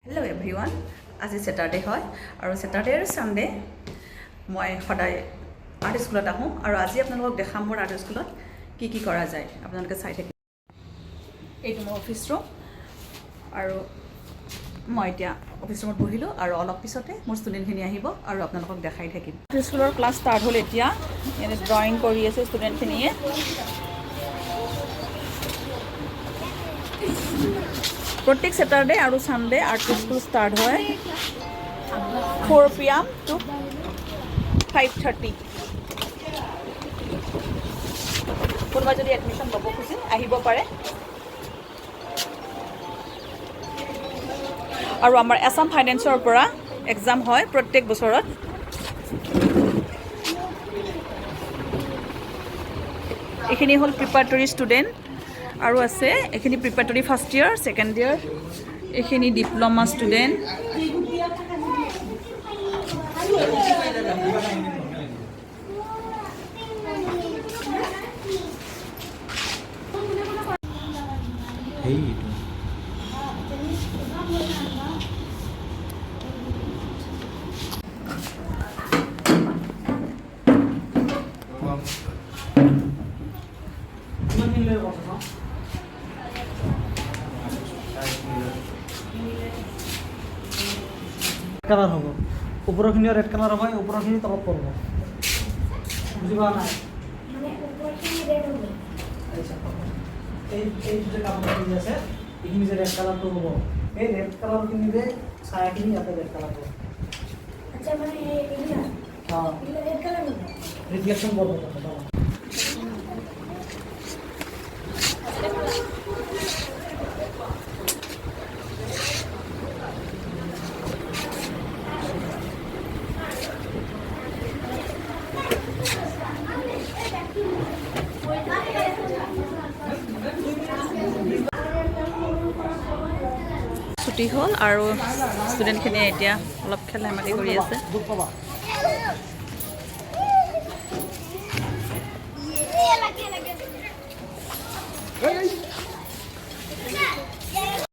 Hello' everyone, আজি Saturday হয় আৰু ছেটাৰডে আৰু ছানডে মই সদায় আৰ্ট স্কুলত আহোঁ আৰু আজি আপোনালোকক দেখাম মোৰ আৰ্ট স্কুলত কি কৰা যায়। আপোনালোকে চাই থাকিব। এইটো মোৰ অফিচ ৰুম আৰু মই এতিয়া অফিচ ৰুমত বহিলোঁ আৰু অলপ পিছতে মোৰ ষ্টুডেণ্টখিনি আহিব আৰু আপোনালোকক দেখাই থাকিম। স্কুলৰ ক্লাছ ষ্টাৰ্ট হ'ল। এতিয়া এনে ড্ৰয়িং কৰি আছে ষ্টুডেণ্টখিনিয়ে। প্ৰত্যেক ছেটাৰডে আৰু ছানডে আৰ্ট স্কুল ষ্টাৰ্ট হয় 4 PM to 5:30। কোনোবা যদি এডমিশ্যন ল'ব খুজে আহিব পাৰে। আৰু আমাৰ আছাম ফাইনেন্সৰ পৰা এক্সাম হয় প্ৰত্যেক বছৰত। এইখিনি হ'ল প্ৰিপাৰেটৰী ষ্টুডেণ্ট আৰু আছে এইখিনি preparatory first year, second year, এইখিনি ডিপ্ল'মা ষ্টুডেণ্ট। কালার হবো উপরখিনি রেড কালার হবে, উপরখিনি তলত পড়বো। বুঝি পাওয়া নাই? এই যে কাপড় আছে এইখিনি যে রেড কালারটো হবো, এই রেড কালারখিনি যে ছায়াখিনি ইয়াতে রেড কালার হবে। আচ্ছা, মানে এইগুলা হ্যাঁ, এগুলা রেড কালার হবে। রিফ্লেকশন করবো তখন। ছুটি হ'ল আৰু ষ্টুডেণ্টখিনিয়ে এতিয়া অলপ খেল ধেমালি কৰি আছে। দুধ পাবা।